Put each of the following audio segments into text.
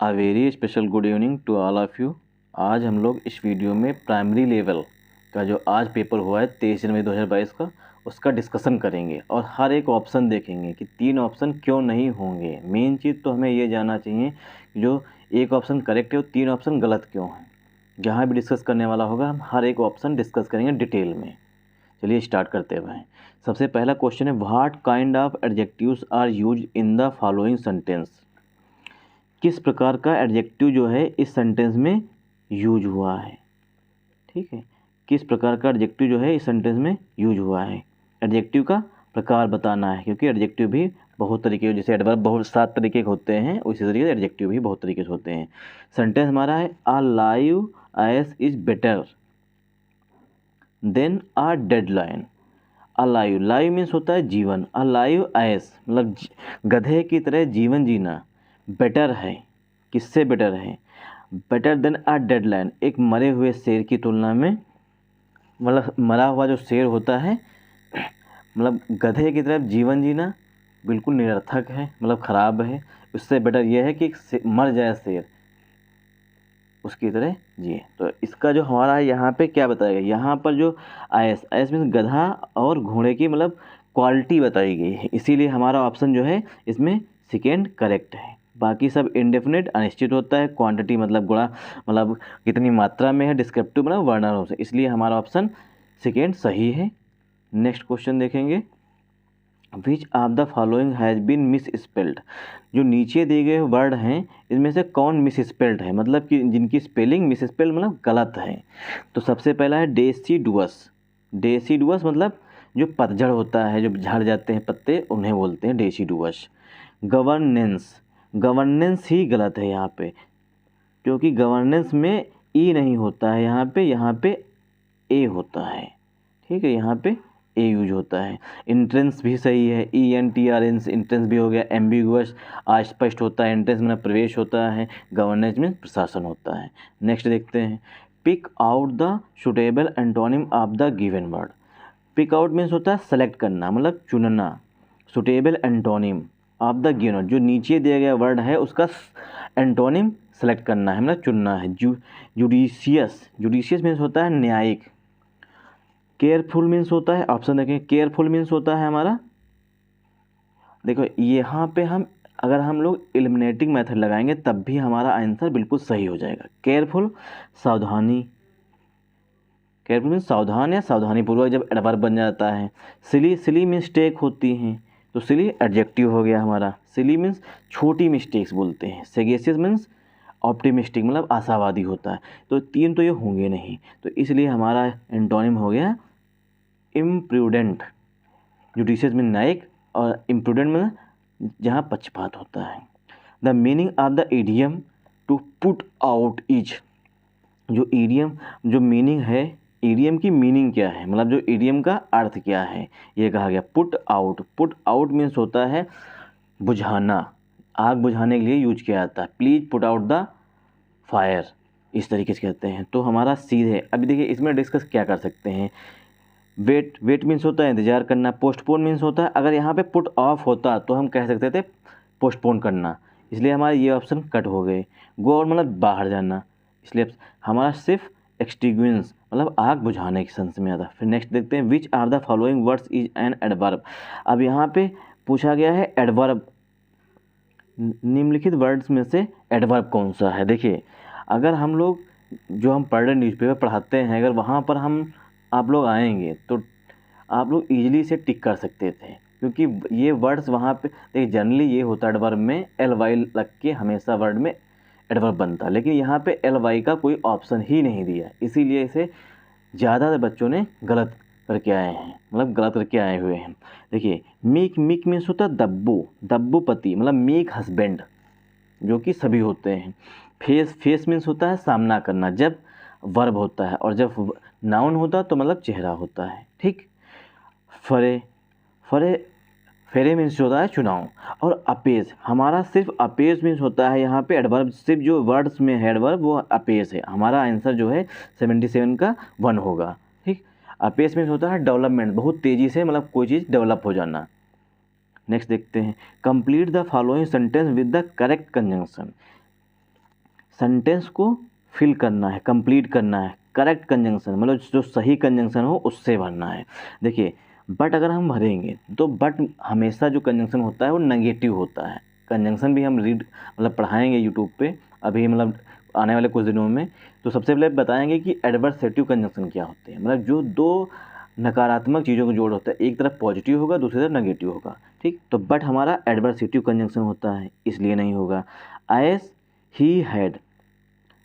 A very special good evening to all of you. आज हम लोग इस वीडियो में प्राइमरी लेवल का जो आज पेपर हुआ है 23 जनवरी 2022 का, उसका डिस्कशन करेंगे और हर एक ऑप्शन देखेंगे कि 3 ऑप्शन क्यों नहीं होंगे। मेन चीज़ तो हमें ये जानना चाहिए कि जो एक ऑप्शन करेक्ट है और 3 ऑप्शन गलत क्यों हैं। जहाँ भी डिस्कस करने वाला होगा हम हर एक ऑप्शन डिस्कस करेंगे डिटेल में। चलिए स्टार्ट करते हुए हैं। सबसे पहला क्वेश्चन है, what kind of adjectives are used in the following sentence. किस प्रकार का एडजेक्टिव जो है इस सेंटेंस में यूज हुआ है। ठीक है, किस प्रकार का एडजेक्टिव जो है इस सेंटेंस में यूज हुआ है। एडजेक्टिव का प्रकार बताना है, क्योंकि एडजेक्टिव भी बहुत तरीके, जैसे एडवर्ब बहुत 7 तरीके के होते हैं, उसी तरीके से एडजेक्टिव भी बहुत तरीके से होते हैं। सेंटेंस हमारा है, a live ice is better than a deadline. Alive, live means होता है जीवन, अलाइव आइस मतलब गधे की तरह जीवन जीना बेटर है। किससे बेटर है? बेटर देन अ डेडलाइन, एक मरे हुए शेर की तुलना में। मतलब मरा हुआ जो शेर होता है, मतलब गधे की तरफ जीवन जीना बिल्कुल निरर्थक है, मतलब ख़राब है। उससे बेटर यह है कि मर जाए शेर, उसकी तरह जिए। तो इसका जो हमारा है यहाँ पे क्या बताएगा, यहाँ पर जो आयस, आयस मीन्स गधा और घोड़े की मतलब क्वालिटी बताई गई है, इसीलिए हमारा ऑप्शन जो है इसमें सेकेंड करेक्ट है। बाकी सब इंडेफिनिट अनिश्चित होता है, क्वांटिटी मतलब गुणा मतलब कितनी मात्रा में है, डिस्क्रिप्टिव मतलब वर्णनों से, इसलिए हमारा ऑप्शन सेकेंड सही है। नेक्स्ट क्वेश्चन देखेंगे, which of the following has been misspelled. जो नीचे दिए गए वर्ड हैं इनमें से कौन मिस स्पेल्ड है, मतलब कि जिनकी स्पेलिंग मिस स्पेल्ड मतलब गलत है। तो सबसे पहला है डेसिडुअस। डेसिडुअस मतलब जो पतझड़ होता है, जो झड़ जाते हैं पत्ते, उन्हें बोलते हैं डेसिडुअस। गवर्नेंस, गवर्नेंस ही गलत है यहाँ पे, क्योंकि गवर्नेंस में ई नहीं होता है, यहाँ पे ए होता है। ठीक है, यहाँ पे ए यूज होता है। इंट्रेंस भी सही है, ENTRANS, इंट्रेंस भी हो गया। एम्बिगुअस, अस्पष्ट होता है, एंट्रेंस में प्रवेश होता है, गवर्नेंस में प्रशासन होता है। नेक्स्ट देखते हैं, pick out the suitable antonym of the given word. Pick out means होता है सेलेक्ट करना, मतलब चुनना। Suitable antonym of the given word, जो नीचे दिया गया वर्ड है उसका एंटोनिम सेलेक्ट करना है, मतलब चुनना है। जुडिशियस, जुडिशियस मीन्स होता है न्यायिक। केयरफुल मीन्स होता है, ऑप्शन देखें, केयरफुल मीन्स होता है हमारा, देखो यहाँ पे हम अगर हम लोग एलिमिनेटिंग मेथड लगाएंगे तब भी हमारा आंसर बिल्कुल सही हो जाएगा। केयरफुल सावधानी, केयरफुल मीन्स सावधान या सावधानीपूर्वक जब एडवर्ब बन जाता है। सिली, सिली मिस्टेक होती हैं, तो सिली एडजेक्टिव हो गया हमारा। सिली मीन्स छोटी मिस्टेक्स बोलते हैं। सेगेसियस मीन्स ऑप्टिमिस्टिक मतलब आशावादी होता है। तो 3 तो ये होंगे नहीं, तो इसलिए हमारा एंटोनिम हो गया इम्प्रूडेंट। जुडिशियस में न्यायिक और इम्प्रूडेंट में जहाँ पक्षपात होता है। The meaning of the idiom to put out is, जो इडियम जो मीनिंग है, इडियम की मीनिंग क्या है, मतलब जो इडियम का अर्थ क्या है, ये कहा गया। Put out, put out means होता है बुझाना, आग बुझाने के लिए यूज किया जाता है। Please put out the fire, इस तरीके से कहते हैं। तो हमारा सीधे अभी देखिए इसमें डिस्कस क्या कर सकते हैं। वेट, वेट मीन्स होता है इंतजार करना। पोस्टपोन मीन्स होता है, अगर यहाँ पे पुट ऑफ होता तो हम कह सकते थे पोस्टपोन करना, इसलिए हमारे ये ऑप्शन कट हो गए। गो आउट मतलब बाहर जाना, इसलिए हमारा सिर्फ एक्सटिंग्विश मतलब आग बुझाने के सेंस में आता। फिर नेक्स्ट देखते हैं, which are the following words is an adverb. अब यहाँ पे पूछा गया है एडवर्ब, निम्नलिखित वर्ड्स में से एडवर्ब कौन सा है। देखिए अगर हम लोग जो हम पढ़ रहे न्यूज़पेपर पढ़ाते हैं, अगर वहाँ पर हम आप लोग आएंगे तो आप लोग इजीली से टिक कर सकते थे, क्योंकि ये वर्ड्स वहाँ पे देखिए जनरली ये होता है एडवर्ब में LY लग के हमेशा वर्ड में एडवर्ब बनता है, लेकिन यहाँ पे LY का कोई ऑप्शन ही नहीं दिया, इसीलिए इसे ज़्यादातर बच्चों ने गलत करके आए हैं, मतलब गलत करके आए हुए हैं। देखिए मीक, मीक मीन्स होता है दब्बू, दब्बूपति मतलब मीक हस्बैंड, जो कि सभी होते हैं। फेस, फेस मीन्स होता है सामना करना जब वर्ब होता है, और जब नाउन होता है तो मतलब चेहरा होता है। ठीक, फरे, फरे, फेरे मीन्स होता है चुनाव। और अपेज, हमारा सिर्फ अपेज मीन्स होता है यहाँ पे एडवर्ब, सिर्फ जो वर्ड्स में है एडवर्ब वो अपेज है। हमारा आंसर जो है 77 का 1 होगा। ठीक, अपेज मीन्स होता है डेवलपमेंट, बहुत तेज़ी से मतलब कोई चीज़ डेवलप हो जाना। नेक्स्ट देखते हैं, complete the following sentence with the correct conjunction. Sentence को फिल करना है, कंप्लीट करना है, करेक्ट कंजंक्शन मतलब जो सही कंजंक्शन हो उससे भरना है। देखिए बट अगर हम भरेंगे तो बट हमेशा जो कंजंक्शन होता है वो नेगेटिव होता है। कंजंक्शन भी हम रीड मतलब पढ़ाएंगे यूट्यूब पे अभी मतलब आने वाले कुछ दिनों में। तो सबसे पहले बताएंगे कि एडवर्सेटिव कंजंक्शन क्या होते हैं, मतलब जो दो नकारात्मक चीज़ों को जोड़ होता है, एक तरफ पॉजिटिव होगा दूसरी तरफ नेगेटिव होगा, ठीक। तो बट हमारा एडवर्सेटिव कंजंक्शन होता है इसलिए नहीं होगा। एस ही हैड,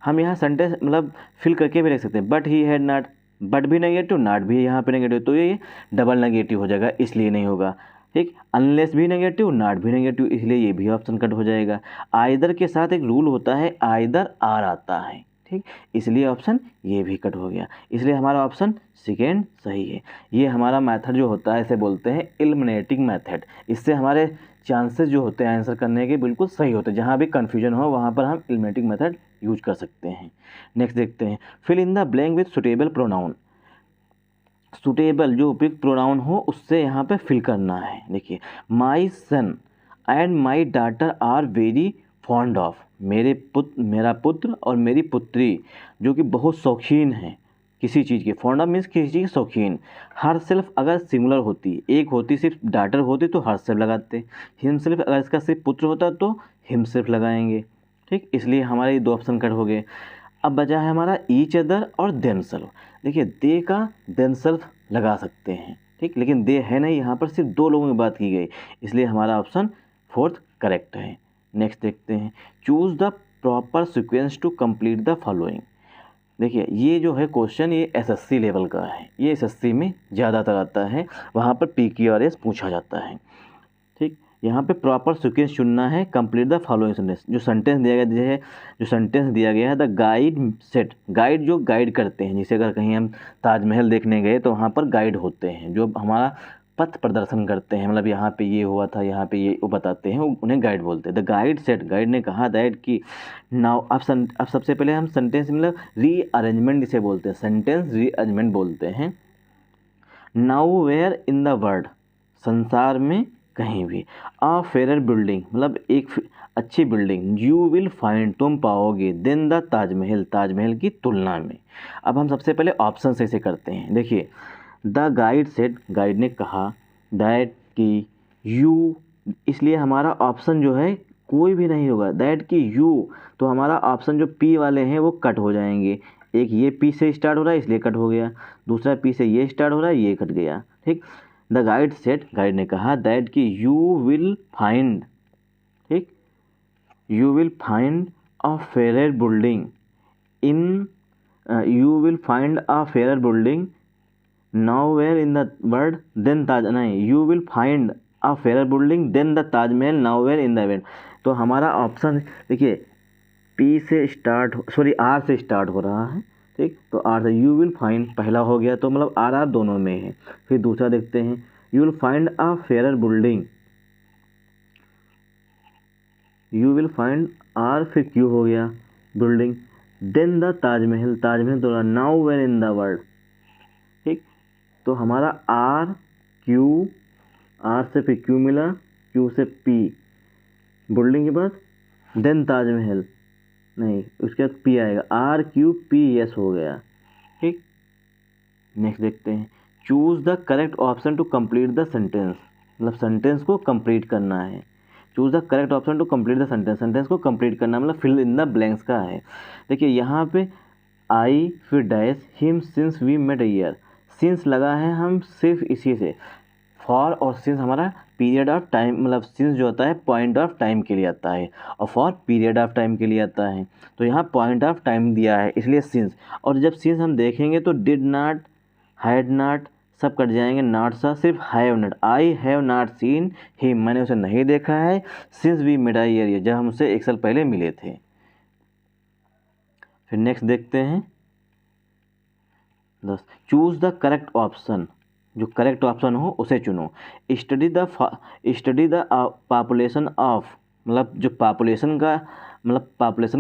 हम यहाँ सेंटेंस मतलब फिल करके भी लिख सकते हैं, but he had not, but भी नेगेटिव नॉट भी यहाँ पे नेगेटिव, तो ये डबल नेगेटिव हो जाएगा इसलिए नहीं होगा, ठीक। अनलेस भी नेगेटिव नॉट भी नेगेटिव इसलिए ये भी ऑप्शन कट हो जाएगा। आइदर के साथ एक रूल होता है, आइदर आर आता है, ठीक, इसलिए ऑप्शन ये भी कट हो गया, इसलिए हमारा ऑप्शन सेकेंड सही है। ये हमारा मेथड जो होता है इसे बोलते हैं एलिमिनेटिंग मेथड। इससे हमारे चांसेस जो होते हैं आंसर करने के बिल्कुल सही होते हैं, जहाँ भी कन्फ्यूजन हो वहाँ पर हम एलिमिनेटिंग मेथड यूज कर सकते हैं। नेक्स्ट देखते हैं, fill in the blank with suitable pronoun. Suitable जो उपयुक्त प्रोनाउन हो उससे यहाँ पे फिल करना है। देखिए my son and my daughter are very fond of, मेरा पुत्र और मेरी पुत्री जो कि बहुत शौकीन हैं किसी चीज़ के, फॉन्ड ऑफ मीन्स किसी चीज़ के शौकीन। हर सेल्फ अगर सिंगुलर होती, एक होती सिर्फ डॉटर होती तो हर सेल्फ लगाते, हिम सेल्फ अगर इसका सिर्फ पुत्र होता तो हिम सेल्फ लगाएंगे, ठीक, इसलिए हमारे ये दो ऑप्शन कट हो गए। अब बचा है हमारा ईच अदर और देमसेल्फ। देखिए दे का देमसेल्फ लगा सकते हैं, ठीक, लेकिन दे है नहीं, यहाँ पर सिर्फ दो लोगों की बात की गई, इसलिए हमारा ऑप्शन फोर्थ करेक्ट है। नेक्स्ट देखते हैं, choose the proper sequence to complete the following. देखिए ये जो है क्वेश्चन ये एसएससी लेवल का है, ये एसएससी में ज़्यादातर आता है, वहाँ पर PQRS पूछा जाता है, ठीक। यहाँ पे प्रॉपर सीक्वेंस चुनना है, कंप्लीट द फॉलोइंग सेंटेंस। जो सेंटेंस दिया गया है, जो सेंटेंस दिया गया है द गाइड सेट, गाइड जो गाइड करते हैं, जैसे अगर कहीं हम ताजमहल देखने गए तो वहाँ पर गाइड होते हैं जो हमारा पथ प्रदर्शन करते हैं, मतलब यहाँ पे ये हुआ था, यहाँ पे ये वो बताते हैं, उन्हें गाइड बोलते हैं। द गाइड सेट, गाइड ने कहा दैट कि नाउ, अब सबसे पहले हम सेंटेंस मतलब रीअरेंजमेंट जिसे बोलते हैं, सेंटेंस रीअरेंजमेंट बोलते हैं। Now where in the world, संसार में कहीं भी, अ फेयर बिल्डिंग मतलब एक अच्छी बिल्डिंग, यू विल फाइंड तुम पाओगे, देन द ताजमहल, ताजमहल की तुलना में। अब हम सबसे पहले ऑप्शन से करते हैं। देखिए द गाइड सेड, गाइड ने कहा, दैट कि यू, इसलिए हमारा ऑप्शन जो है कोई भी नहीं होगा, दैट कि यू, तो हमारा ऑप्शन जो पी वाले हैं वो कट हो जाएंगे। एक ये पी से स्टार्ट हो रहा है इसलिए कट हो गया, दूसरा पी से ये स्टार्ट हो रहा है ये कट गया, ठीक। द गाइड सेट, गाइड ने कहा, दैट कि यू विल फाइंड, ठीक, you will find a fair building in, you will find a fair building now where in the world then Taj, नहीं, you will find a fair building then the Taj Mahal now where in the event. तो हमारा option देखिए P से start, sorry R से start हो रहा है, ठीक, तो आर से यू विल फाइंड पहला हो गया, तो मतलब आर आर दोनों में है। फिर दूसरा देखते हैं, you will find a fair building, you will find R, फिर क्यू हो गया building, then the Taj Mahal, Taj Mahal तो now where in the world, ठीक। तो हमारा आर क्यू, आर से फिर क्यू मिला, क्यू से पी, बिल्डिंग के बाद देन ताजमहल, नहीं उसके बाद पी आएगा, आर क्यू पी एस हो गया, ठीक। नेक्स्ट देखते हैं, choose the correct option to complete the sentence, मतलब सेंटेंस को कंप्लीट करना है। Choose the correct option to complete the sentence, sentence को कंप्लीट करना मतलब फिल इन द ब्लैंक्स का है। देखिए यहाँ पे आई फिर dash him since we met a year, since लगा है हम सिर्फ इसी से, फॉर और सिंस हमारा पीरियड ऑफ टाइम मतलब सिंस जो होता है पॉइंट ऑफ टाइम के लिए आता है और फॉर पीरियड ऑफ टाइम के लिए आता है, तो यहाँ पॉइंट ऑफ टाइम दिया है इसलिए सिंस। और जब सिंस हम देखेंगे तो डिड नॉट, हैड नॉट सब कट जाएंगे, नॉट सा सिर्फ have not, I have not seen him, मैंने उसे नहीं देखा है, since we met a year, जब हम उसे एक साल पहले मिले थे। फिर नेक्स्ट देखते हैं 10, चूज़ द करेक्ट ऑप्शन, जो करेक्ट ऑप्शन हो उसे चुनो। स्टडी द पॉपुलेशन ऑफ, मतलब जो पॉपुलेशन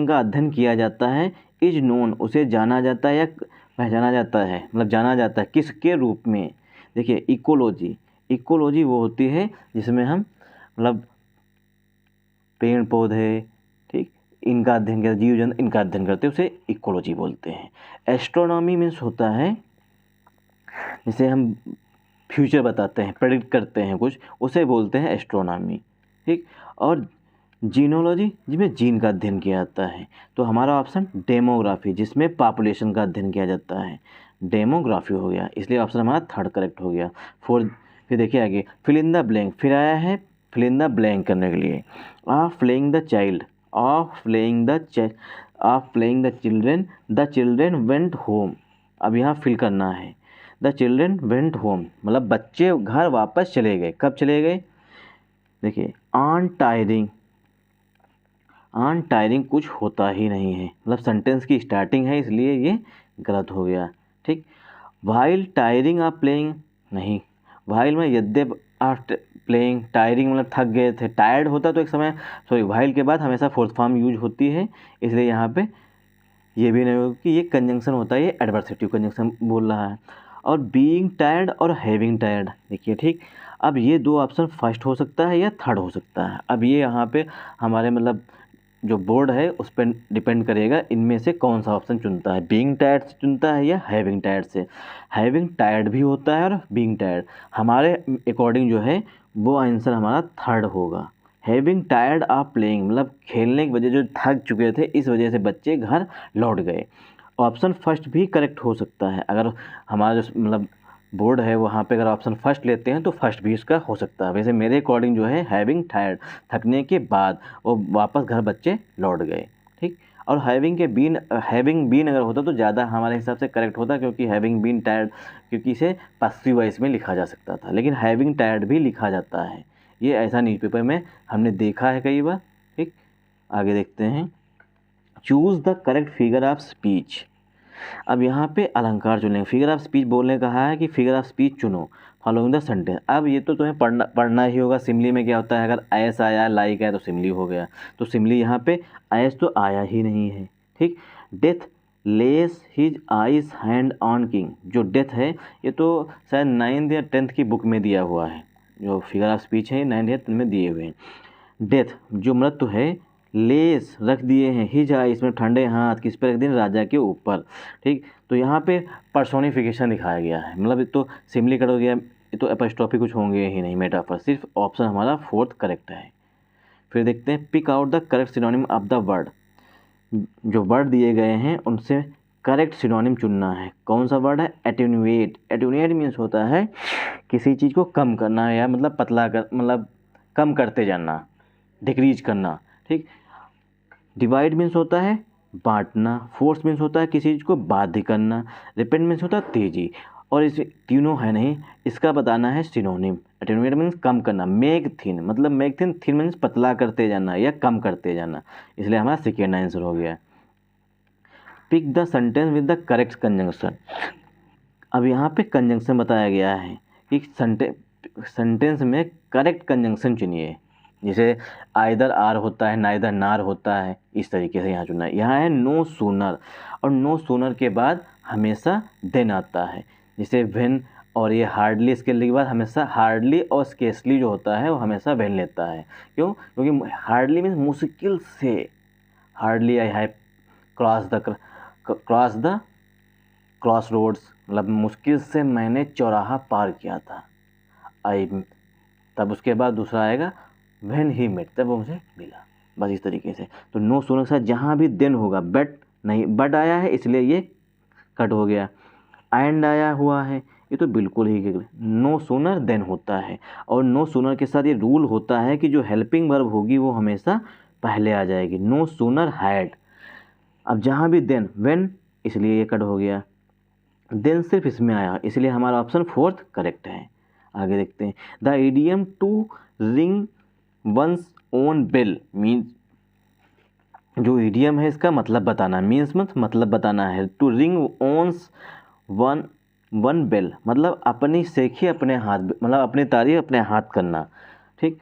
का अध्ययन किया जाता है, इज नोन उसे जाना जाता है या पहचाना जाता है, मतलब जाना जाता है किसके रूप में। देखिए इकोलॉजी, इकोलॉजी वो होती है जिसमें हम मतलब पेड़ पौधे, ठीक, इनका अध्ययन करते, जीव जंतु इनका अध्ययन करते, उसे इकोलॉजी बोलते हैं। एस्ट्रोनॉमी मीन्स होता है जिसे हम फ्यूचर बताते हैं, प्रेडिक्ट करते हैं कुछ, उसे बोलते हैं एस्ट्रोनॉमी, ठीक। और जीनोलॉजी जिसमें जीन का अध्ययन किया जाता है। तो हमारा ऑप्शन डेमोग्राफी, जिसमें पॉपुलेशन का अध्ययन किया जाता है, डेमोग्राफी हो गया, इसलिए ऑप्शन हमारा थर्ड करेक्ट हो गया। फिर देखिए आगे, फिल इन द ब्लैंक, फिर आया है फिल इन द ब्लैंक करने के लिए। Of playing the child, of playing the children, the children went home. अब यहाँ फिल करना है, द चिल्ड्रेन वेंट होम मतलब बच्चे घर वापस चले गए। कब चले गए? देखिए, ऑन टायरिंग कुछ होता ही नहीं है, मतलब सेंटेंस की स्टार्टिंग है, इसलिए ये गलत हो गया, ठीक। वाइल टायरिंग आप प्लेइंग, नहीं, वाइल में यद्यप आप प्लेइंग, टायरिंग मतलब थक गए थे, टायर्ड होता तो एक समय, सॉरी, वाइल के बाद हमेशा फोर्थ फॉर्म यूज होती है, इसलिए यहाँ पे ये भी नहीं होगा कि ये कंजंक्शन होता है, ये एडवर्सेटिव कंजंक्शन बोल रहा है। और बीइंग टायर्ड और हैविंग टायर्ड, देखिए, ठीक। अब ये दो ऑप्शन फर्स्ट हो सकता है या थर्ड हो सकता है। अब ये यहाँ पे हमारे मतलब जो बोर्ड है उस पर डिपेंड करेगा इनमें से कौन सा ऑप्शन चुनता है, बीइंग टायर्ड से चुनता है या हैविंग टायर्ड से। हैविंग टायर्ड भी होता है और बीइंग टायर्ड, हमारे अकॉर्डिंग जो है वो आंसर हमारा थर्ड होगा। हैविंग टायर्ड ऑफ प्लेइंग मतलब खेलने की वजह जो थक चुके थे, इस वजह से बच्चे घर लौट गए। ऑप्शन फर्स्ट भी करेक्ट हो सकता है, अगर हमारा जो मतलब बोर्ड है वहाँ पे अगर ऑप्शन फर्स्ट लेते हैं तो फर्स्ट भी इसका हो सकता है। वैसे मेरे अकॉर्डिंग जो है हैविंग टायर्ड, थकने के बाद वो वापस घर बच्चे लौट गए, ठीक। और हैविंग बीन अगर होता तो ज़्यादा हमारे हिसाब से करेक्ट होता, क्योंकि हैविंग बीन टायर्ड, क्योंकि इसे पासिव वॉइस में लिखा जा सकता था, लेकिन हैविंग टायर्ड भी लिखा जाता है। ये ऐसा न्यूज़पेपर में हमने देखा है कई बार, ठीक। आगे देखते हैं, choose the correct figure of speech. अब यहाँ पे अलंकार चुनेंगे, फिगर ऑफ स्पीच बोलने कहा है कि फिगर ऑफ स्पीच चुनो फॉलोइंग द सेंटेंस। अब ये तो तुम्हें पढ़ना ही होगा। सिमली में क्या होता है, अगर ऐस आया, लाइक आया तो सिमली हो गया, तो सिमली यहाँ पे ऐस तो आया ही नहीं है, ठीक। Death less his eyes hand on king, जो डेथ है ये तो शायद 9th या 10th की बुक में दिया हुआ है, जो फिगर ऑफ स्पीच है 9th या 10th में दिए हुए हैं। डेथ जो मृत्यु है, लेस रख दिए हैं, हिज आई इसमें ठंडे हाथ किस पे रख दिए, राजा के ऊपर, ठीक। तो यहाँ पे पर्सोनिफिकेशन दिखाया गया है, मतलब ये तो सिमली कट हो गया, ये तो एपोस्ट्रोफी कुछ होंगे ही नहीं, मेटाफर। सिर्फ ऑप्शन हमारा फोर्थ करेक्ट है। फिर देखते हैं, pick out the correct synonym of the word. जो वर्ड दिए गए हैं उनसे करेक्ट सिनोनिम चुनना है। कौन सा वर्ड है? एटेन्यूएट। एटेन्यूएट मीन्स होता है किसी चीज़ को कम करना, या मतलब पतला कर, मतलब कम करते जाना, डिक्रीज करना, ठीक। डिवाइड मीन्स होता है बांटना, फोर्स मीन्स होता है किसी चीज़ को बाध्य करना, रिपेंड मीन्स होता है तेजी। और इस तीनों है नहीं, इसका बताना है सिनोनिम। एटेन्यूएट मीन्स कम करना, मेक थिन मतलब मेक थिन, थिन मीन्स पतला करते जाना या कम करते जाना, इसलिए हमारा सेकेंड आंसर हो गया। Pick the sentence with the correct conjunction. अब यहाँ पे कंजंक्शन बताया गया है कि सेंटेंस में करेक्ट कंजंक्शन चुनिए, जैसे आइदर आर होता है, नाइदर नार होता है, इस तरीके से यहाँ चुनना है। यहाँ है नो सूनर, और नो सूनर के बाद हमेशा देन आता है, जैसे व्हेन, और ये हार्डली इसके के बाद हमेशा हार्डली और स्केसली जो होता है वो हमेशा व्हेन लेता है। क्यों? क्योंकि हार्डली मीन्स मुश्किल से, hardly I have cross roads मतलब मुश्किल से मैंने चौराहा पार किया था, आई, तब उसके बाद दूसरा आएगा व्हेन ही मेट, तब वो मुझे मिला, बस इस तरीके से। तो नो सूनर के साथ जहाँ भी देन होगा, बट नहीं, बट आया है इसलिए ये कट हो गया। एंड आया हुआ है, ये तो बिल्कुल ही नो सूनर देन होता है, और नो सूनर के साथ ये रूल होता है कि जो हेल्पिंग वर्ब होगी वो हमेशा पहले आ जाएगी। नो सूनर हैड, अब जहाँ भी देन, व्हेन, इसलिए ये कट हो गया। देन सिर्फ इसमें आया, इसलिए हमारा ऑप्शन फोर्थ करेक्ट है। आगे देखते हैं, the idiom to ring once own bell means, जो इडियम है इसका मतलब बताना, मीन्स मतलब बताना है। To ring one's one bell मतलब अपनी सेखी अपने हाथ, मतलब अपनी तारी अपने हाथ करना, ठीक।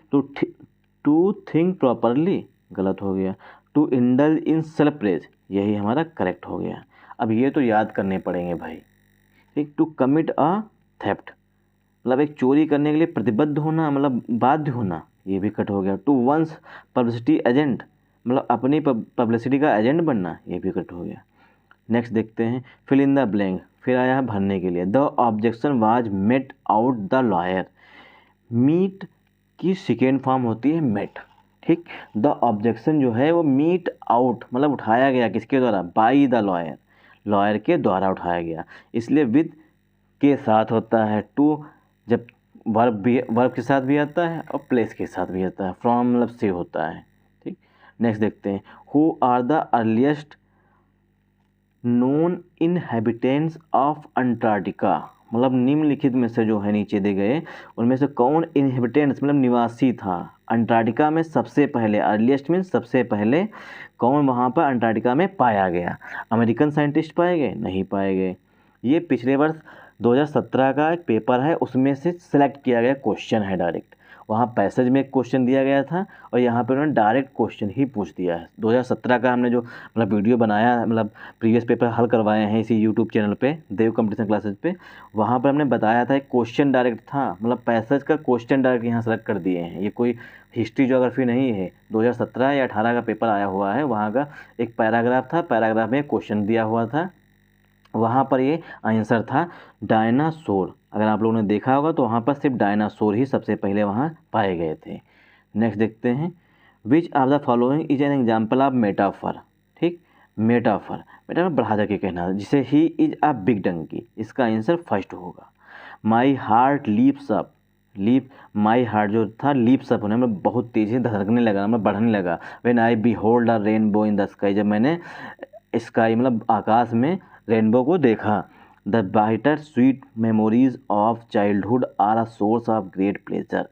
टू थिंक प्रॉपरली गलत हो गया। To indulge in self praise, यही हमारा करेक्ट हो गया। अब ये तो याद करने पड़ेंगे भाई, ठीक। टू कमिट अ थेफ्ट मतलब एक चोरी करने के लिए प्रतिबद्ध होना, मतलब बाध्य होना, ये भी कट हो गया। टू वंस पब्लिसिटी एजेंट मतलब अपनी पब्लिसिटी का एजेंट बनना, ये भी करेक्ट हो गया। नेक्स्ट देखते हैं फिल इन द ब्लैंक, फिर आया है भरने के लिए। The objection was met out the lawyer. Meet की सेकेंड फॉर्म होती है मेट, ठीक। द ऑब्जेक्शन जो है वो मीट आउट मतलब उठाया गया किसके द्वारा, बाई द लॉयर, लॉयर के द्वारा उठाया गया। इसलिए विद के साथ होता है, टू जब वर्ब के साथ भी आता है और प्लेस के साथ भी आता है, फ्रॉम मतलब से होता है, ठीक। नेक्स्ट देखते हैं who are the earliest known inhabitants of Antarctica. मतलब निम्नलिखित में से जो है नीचे दिए गए उनमें से कौन इनहेबिटेंट्स मतलब निवासी था अंटार्कटिका में सबसे पहले, अर्लीस्ट मीन सबसे पहले कौन वहाँ पर अंटार्कटिका में पाया गया। अमेरिकन साइंटिस्ट पाए गए, नहीं पाए गए। ये पिछले वर्ष 2017 का एक पेपर है, उसमें से सिलेक्ट किया गया क्वेश्चन है डायरेक्ट। वहाँ पैसेज में एक क्वेश्चन दिया गया था और यहाँ पे उन्होंने डायरेक्ट क्वेश्चन ही पूछ दिया है। 2017 का हमने जो मतलब वीडियो बनाया है, मतलब प्रीवियस पेपर हल करवाए हैं इसी यूट्यूब चैनल पे, देव कंपटीशन क्लासेज पे, वहाँ पर हमने बताया था एक क्वेश्चन डायरेक्ट था, मतलब पैसेज का क्वेश्चन डायरेक्ट यहाँ सेलेक्ट कर दिए हैं। ये कोई हिस्ट्री ज्योग्राफी नहीं है, 2017 या 18 का पेपर आया हुआ है, वहाँ का एक पैराग्राफ था, पैराग्राफ में क्वेश्चन दिया हुआ था, वहाँ पर ये आंसर था डायनासोर। अगर आप लोगों ने देखा होगा तो वहाँ पर सिर्फ डायनासोर ही सबसे पहले वहाँ पाए गए थे। नेक्स्ट देखते हैं which of the following is an example of metaphor, ठीक। मेटाफर बढ़ा के कहना, जिसे he is a big donkey, इसका आंसर फर्स्ट होगा। My heart leaps up, leap my heart जो था लीप्स अप होने में बहुत तेज़ी से धड़कने लगा, मतलब बढ़ने लगा। When I behold a rainbow in the sky, जब मैंने स्काई मतलब आकाश में रेनबो को देखा। The bitter sweet memories of childhood are a source of great pleasure.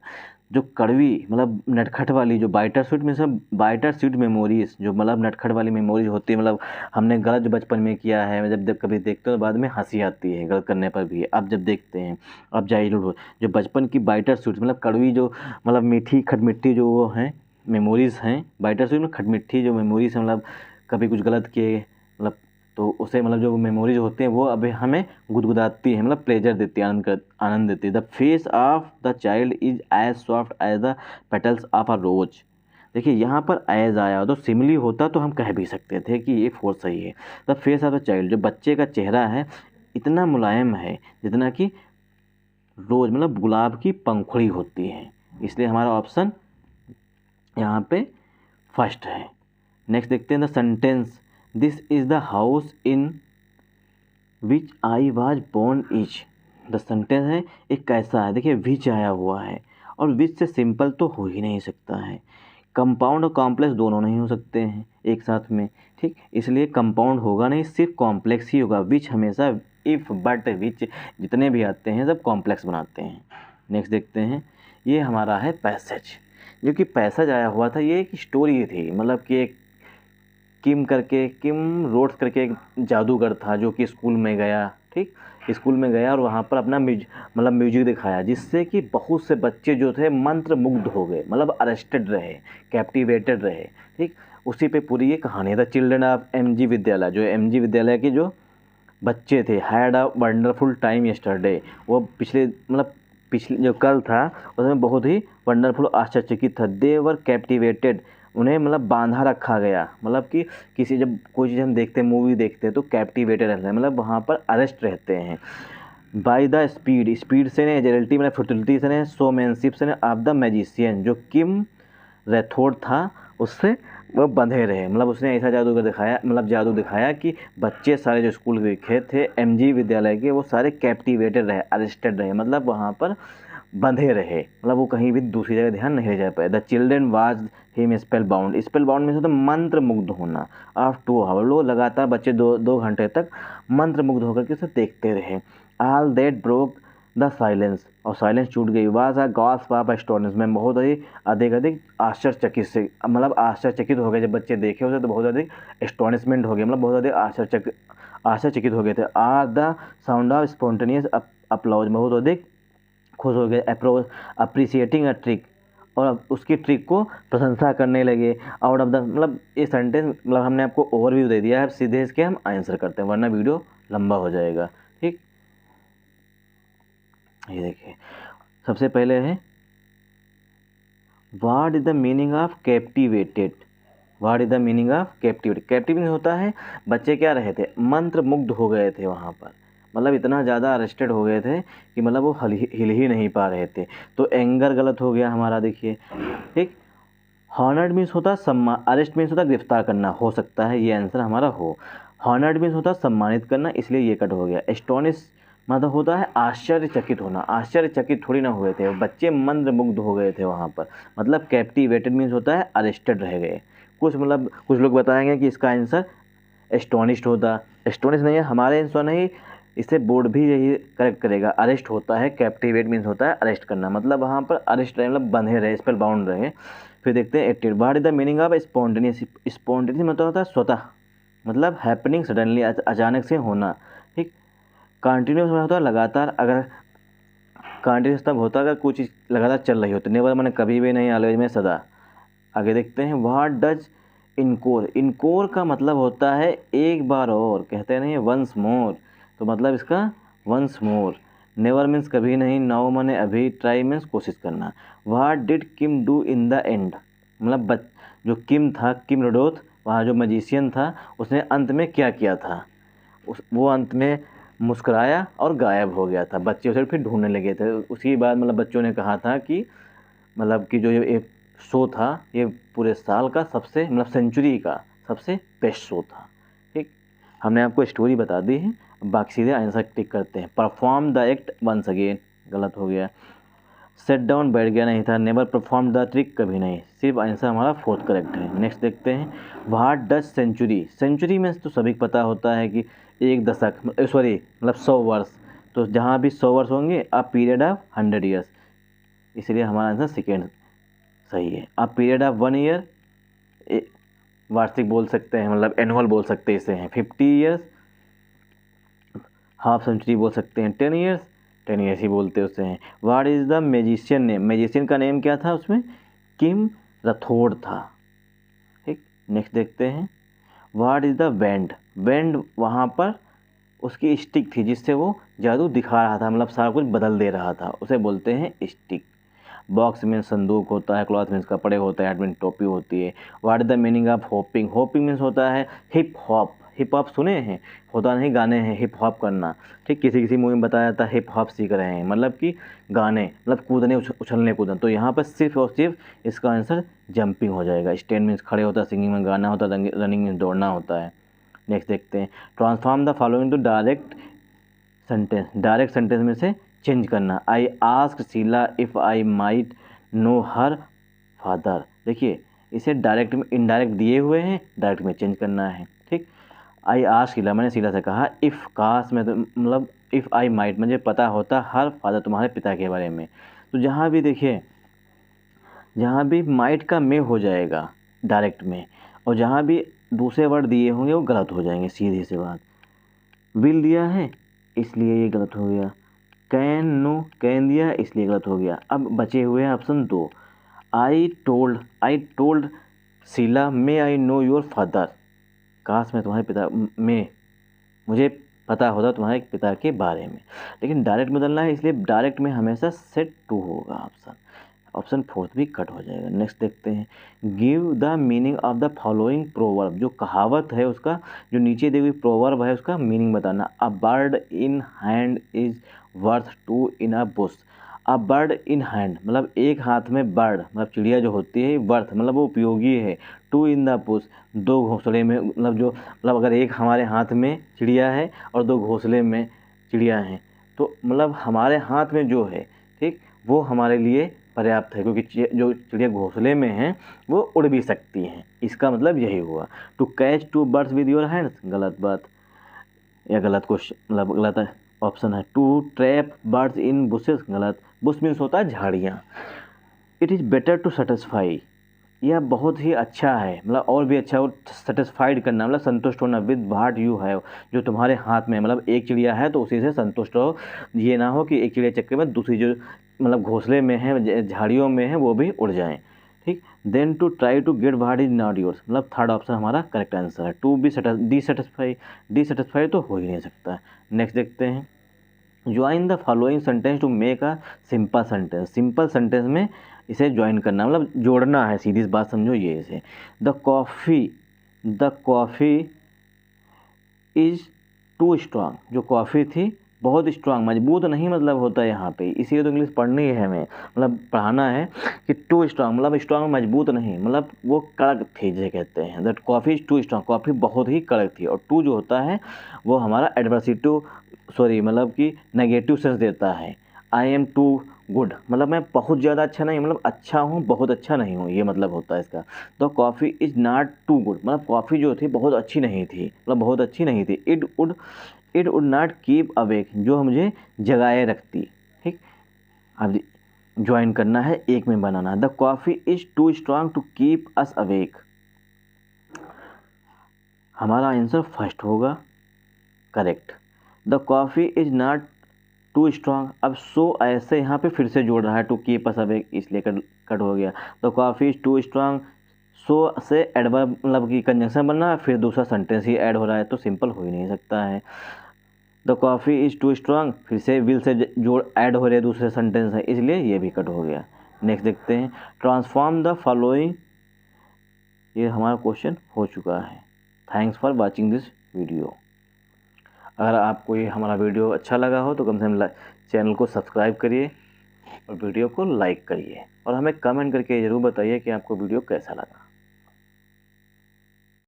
जो कड़वी मतलब नटखट वाली जो बाइटर स्वीट में सब बाइटर स्वीट मेमोरीज जो मतलब नटखट वाली मेमोरीज होती है, मतलब हमने गलत जो बचपन में किया है, जब कभी देखते हो तो बाद में हंसी आती है गलत करने पर भी। अब जब देखते हैं अब चाइल्डहुड जो बचपन की बाइटर स्वीट मतलब कड़वी जो मतलब मीठी खटमिट्ठी जो वो हैं मेमोरीज़ हैं, बाइटर स्वीट में खटमिट्ठी जो मेमोरीज हैं, मतलब कभी कुछ गलत किए मतलब तो उसे मतलब जो मेमोरीज होते हैं वो अभी हमें गुदगुदाती है, मतलब प्लेजर देती है, आनंद देती है। The face of the child is as soft as the petals of a rose. देखिए यहाँ पर एज आया तो सिमिली होता तो हम कह भी सकते थे कि ये फोर सही है। The face of the child जो बच्चे का चेहरा है इतना मुलायम है जितना कि रोज मतलब गुलाब की पंखुड़ी होती है, इसलिए हमारा ऑप्शन यहाँ पे फर्स्ट है। नेक्स्ट देखते हैं the sentence this is the house in which I was born each. The sentence है एक कैसा है, देखिए विच आया हुआ है और विच से सिंपल तो हो ही नहीं सकता है। कंपाउंड और कॉम्प्लेक्स दोनों नहीं हो सकते हैं एक साथ में, ठीक। इसलिए कंपाउंड होगा नहीं, सिर्फ कॉम्प्लेक्स ही होगा। विच हमेशा इफ़ बट विच जितने भी आते हैं सब कॉम्प्लेक्स बनाते हैं। नेक्स्ट देखते हैं ये हमारा है पैसेज। जो कि पैसेज आया हुआ था ये एक स्टोरी थी, मतलब कि एक किम रोड्स करके एक जादूगर था जो कि स्कूल में गया, ठीक। स्कूल में गया और वहाँ पर अपना मतलब म्यूजिक दिखाया, जिससे कि बहुत से बच्चे जो थे मंत्र मुग्ध हो गए, मतलब अरेस्टेड रहे, कैप्टिवेटेड रहे, ठीक। उसी पे पूरी ये कहानी है। द चिल्ड्रन ऑफ एमजी विद्यालय, जो एमजी विद्यालय के जो बच्चे थे had a wonderful time yesterday, वो पिछले जो कल था उसमें बहुत ही वंडरफुल आश्चर्यचकित था। दे वर कैप्टिवेटेड, उन्हें मतलब बांधा रखा गया, मतलब कि किसी जब कोई चीज़ हम देखते हैं मूवी देखते हैं तो कैप्टिवेटेड रहते हैं, मतलब वहाँ पर अरेस्ट रहते हैं। बाय द स्पीड से ने एजिलिटी मतलब फर्टिलिटी से ने शोमैनशिप से ने ऑफ द मैजिशियन, जो किम रैथोड था उससे वो बंधे रहे, मतलब उसने ऐसा जादूगर दिखाया, मतलब जादू दिखाया कि बच्चे सारे जो स्कूल के थे एमजी विद्यालय के वो सारे कैप्टिवेटेड रहे, अरेस्टेड रहे, मतलब वहाँ पर बंधे रहे, मतलब वो कहीं भी दूसरी जगह ध्यान नहीं रह जा पाए। The children was him spell bound में से तो मंत्र मुग्ध होना। आफ्टर 2 आवर लोग लगातार बच्चे 2 घंटे तक मंत्र मुग्ध होकर के उसे देखते रहे। All that broke the silence, और साइलेंस छूट गई। वाज अ गॉस्प ऑफ एस्टोनिशमेंट, बहुत ही अधिक आश्चर्यचकित से मतलब आश्चर्यचकित हो गए जब बच्चे देखे उसे, तो बहुत अधिक एस्टोनिशमेंट हो गया, मतलब बहुत अधिक आश्चर्यचकित हो गए थे। Are the sound of spontaneous applause, बहुत अधिक खुश हो गए। अप्रिसिएटिंग अ ट्रिक, और उसकी ट्रिक को प्रशंसा करने लगे। आउट ऑफ द मतलब ये सेंटेंस मतलब हमने आपको ओवरव्यू दे दिया है, अब सीधे इसके हम आंसर करते हैं वरना वीडियो लंबा हो जाएगा, ठीक। ये देखिए सबसे पहले है what is the meaning of captivated. What is the meaning of captivity? Captivity होता है बच्चे क्या रहे थे, मंत्र मुग्ध हो गए थे वहाँ पर, मतलब इतना ज़्यादा अरेस्टेड हो गए थे कि मतलब वो हिल ही नहीं पा रहे थे। तो एंगर गलत हो गया हमारा, देखिए ठीक। हॉनर्ड मीन्स होता है सम्मान, अरेस्ट मीन्स होता है गिरफ्तार करना, हो सकता है ये आंसर हमारा हो। हॉनर्ड मीन्स होता है सम्मानित करना, इसलिए ये कट हो गया। एस्टोनिश मतलब होता है आश्चर्यचकित होना, आश्चर्यचकित थोड़ी ना हुए थे बच्चे, मंत्रमुग्ध हो गए थे वहाँ पर। मतलब कैप्टिवेटेड मीन्स होता है अरेस्टेड रह गए। कुछ मतलब कुछ लोग बताएंगे कि इसका आंसर एस्टोनिश्ड होता, एस्टोनिश नहीं है, हमारे आंसर नहीं, इसे बोर्ड भी यही करेक्ट करेगा। अरेस्ट होता है, कैप्टिवेट मीन्स होता है अरेस्ट करना, मतलब वहाँ पर अरेस्ट रहे, मतलब बंधे रहे, स्पेल बाउंड रहे। फिर देखते हैं eighteen, what is the meaning of spontaneous? Spontaneous मतलब होता है स्वतः, मतलब हैपनिंग सडनली, अचानक से होना, ठीक। कंटिन्यूस में होता है लगातार, अगर कंटिन्यूस तब होता है अगर कुछ चीज़ लगातार चल रही होती, नेवर मैंने कभी भी नहीं, ऑलवेज में सदा। आगे देखते हैं, व्हाट डज इनकोर? इनकोर का मतलब होता है एक बार और, कहते नहीं वंस मोर, तो मतलब इसका वंस मोर। नेवर मीन्स कभी नहीं, नाउ माने अभी, ट्राई मीन्स कोशिश करना। What did Kim do in the end? मतलब जो किम था, किम रडोथ, वहाँ जो मैजिशियन था, उसने अंत में क्या किया था? वो अंत में मुस्कुराया और गायब हो गया था। बच्चे उसे फिर ढूंढने लगे थे। उसके बाद मतलब बच्चों ने कहा था कि मतलब कि जो ये शो था ये पूरे साल का सबसे, मतलब सेंचुरी का सबसे बेस्ट शो था, ठीक। हमने आपको स्टोरी बता दी है, बाकी सीधे आंसर टिक करते हैं। Perform the act once again, गलत हो गया। सेट डाउन, बैठ गया नहीं था। नेवर परफॉर्म द ट्रिक, कभी नहीं। सिर्फ आंसर हमारा फोर्थ करेक्ट है। नेक्स्ट देखते हैं, व्हाट डज सेंचुरी? सेंचुरी में तो सभी को पता होता है कि एक दशक, सॉरी मतलब 100 वर्ष, तो जहाँ भी 100 वर्ष होंगे अ पीरियड ऑफ 100 ईयर्स, इसलिए हमारा आंसर सेकेंड सही है। अब पीरियड ऑफ 1 ईयर, वार्षिक बोल सकते हैं, मतलब एनुअल बोल सकते हैं इसे हैं 50 ईयर्स। हाफ सेंचुरी बोल सकते हैं 10 ईयर्स, 10 ईयर्स ही बोलते उसे हैं। What is the magician name? Magician का नेम क्या था उसमें? किम रथोड़ था, ठीक। नेक्स्ट देखते हैं, what is the band? Band वहाँ पर उसकी स्टिक थी जिससे वो जादू दिखा रहा था, मतलब सारा कुछ बदल दे रहा था, उसे बोलते हैं स्टिक। बॉक्स मीन्स संदूक होता है, क्लॉथ मीन्स कपड़े होते हैं, हैट मीन्स टोपी होती है। What is the meaning of hopping? Hopping means होता है हिप हॉप। हिप हॉप सुने हैं? होता नहीं गाने हैं, हिप हॉप करना, ठीक। किसी किसी मूवी में बताया था हिप हॉप सीख रहे हैं, मतलब कि गाने, मतलब कूदने, उछलने कूदना। तो यहाँ पर सिर्फ और सिर्फ इसका आंसर जंपिंग हो जाएगा। स्टैंड मीन्स खड़े होता है, सिंगिंग में गाना होता है, रनिंग मीन्स दौड़ना होता है। नेक्स्ट देखते हैं, transform the following to direct sentence. Direct sentence में से चेंज करना। I ask Sheela if I might know her father. देखिए इसे डायरेक्ट में, इनडायरेक्ट दिए हुए हैं, डायरेक्ट में चेंज करना है, ठीक। आई आस्क शीला, मैंने शीला से कहा, इफ़ काश में, तो मतलब इफ़ आई माइट मुझे पता होता हर फादर, तुम्हारे पिता के बारे में। तो जहाँ भी देखिए, जहाँ भी माइट का में हो जाएगा डायरेक्ट में, और जहाँ भी दूसरे वर्ड दिए होंगे वो गलत हो जाएंगे, सीधी सी बात। विल दिया है इसलिए ये गलत हो गया, कैन नो, कैन दिया इसलिए गलत हो गया। अब बचे हुए हैं option 2। I told Sheela may I know your father, काश मैं तुम्हारे पिता में, मुझे पता होता तुम्हारे पिता के बारे में। लेकिन डायरेक्ट बदलना है, इसलिए डायरेक्ट में हमेशा सेट टू होगा ऑप्शन। ऑप्शन फोर्थ भी कट हो जाएगा। नेक्स्ट देखते हैं, give the meaning of the following proverb. जो कहावत है उसका, जो नीचे दी हुई प्रोवर्ब है उसका मीनिंग बताना। A bird in hand is worth two in a bush. A bird in hand मतलब एक हाथ में, बर्ड मतलब चिड़िया जो होती है, वर्थ मतलब वो उपयोगी है, टू इन द बुश दो घोंसले में, मतलब जो, मतलब अगर एक हमारे हाथ में चिड़िया है और दो घोंसले में चिड़िया हैं, तो मतलब हमारे हाथ में जो है, ठीक, वो हमारे लिए पर्याप्त है, क्योंकि जो चिड़िया घोंसले में हैं वो उड़ भी सकती हैं। इसका मतलब यही हुआ। To catch two birds with your hands, गलत बात, या गलत क्वेश्चन, मतलब गलत ऑप्शन है। To trap birds in bushes, गलत। बुश मीन्स होता है झाड़ियाँ। It is better to satisfy, यह बहुत ही अच्छा है, मतलब और भी अच्छा हो, सेटिस्फाइड करना मतलब संतुष्ट होना, विद व्हाट यू हैव, जो तुम्हारे हाथ में, मतलब एक चिड़िया है तो उसी से संतुष्ट रहो। ये ना हो कि एक चिड़िया चक्कर में दूसरी जो मतलब घोंसले में है, झाड़ियों में है, वो भी उड़ जाएं, ठीक। Then to try to get what is not yours, मतलब थर्ड ऑप्शन हमारा करेक्ट आंसर है। टू बी डिससेटिस्फाई तो हो ही नहीं सकता। नेक्स्ट देखते हैं, join the following sentence to make a simple sentence. Simple sentence में इसे ज्वाइन करना मतलब जोड़ना है, सीधी सी बात समझो ये इसे। The coffee is too strong, जो कॉफ़ी थी बहुत स्ट्रांग, मजबूत नहीं मतलब होता है यहाँ पे, इसीलिए तो इंग्लिश पढ़नी है हमें, मतलब पढ़ाना है कि टू स्ट्रांग मतलब स्ट्रांग मजबूत नहीं, मतलब वो कड़क थी जिसे कहते हैं। That coffee is too strong, coffee बहुत ही कड़क थी। और टू जो होता है वो हमारा एडवर्सिटी मतलब कि नेगेटिव सेंस देता है। आई एम टू गुड मतलब मैं बहुत ज़्यादा अच्छा नहीं, मतलब अच्छा हूँ बहुत अच्छा नहीं हूँ, ये मतलब होता है इसका। तो coffee is not too good मतलब कॉफ़ी जो थी बहुत अच्छी नहीं थी, मतलब बहुत अच्छी नहीं थी। It would not keep awake, जो मुझे जगाए रखती। ठीक, अब ज्वाइन करना है, एक में बनाना है। The coffee is too strong to keep us awake, हमारा आंसर फर्स्ट होगा correct. The coffee is not too strong, अब सो ऐसे यहाँ पे फिर से जोड़ रहा है टू कीप अस अवेक, इसलिए कट हो गया। The coffee is too strong, so से एडवर्ब मतलब कि कंजंक्शन बनना है, फिर दूसरा सेंटेंस ही ऐड हो रहा है, तो सिंपल हो ही नहीं सकता है। The coffee is too strong, फिर से विल से जोड़ ऐड हो रहे दूसरे सेंटेंस है, इसलिए ये भी कट हो गया। नेक्स्ट देखते हैं, ट्रांसफॉर्म द फॉलोइंग, ये हमारा क्वेश्चन हो चुका है। Thanks for watching this video. अगर आपको ये हमारा वीडियो अच्छा लगा हो तो कम से कम चैनल को सब्सक्राइब करिए और वीडियो को लाइक करिए, और हमें कमेंट करके ज़रूर बताइए कि आपको वीडियो कैसा लगा।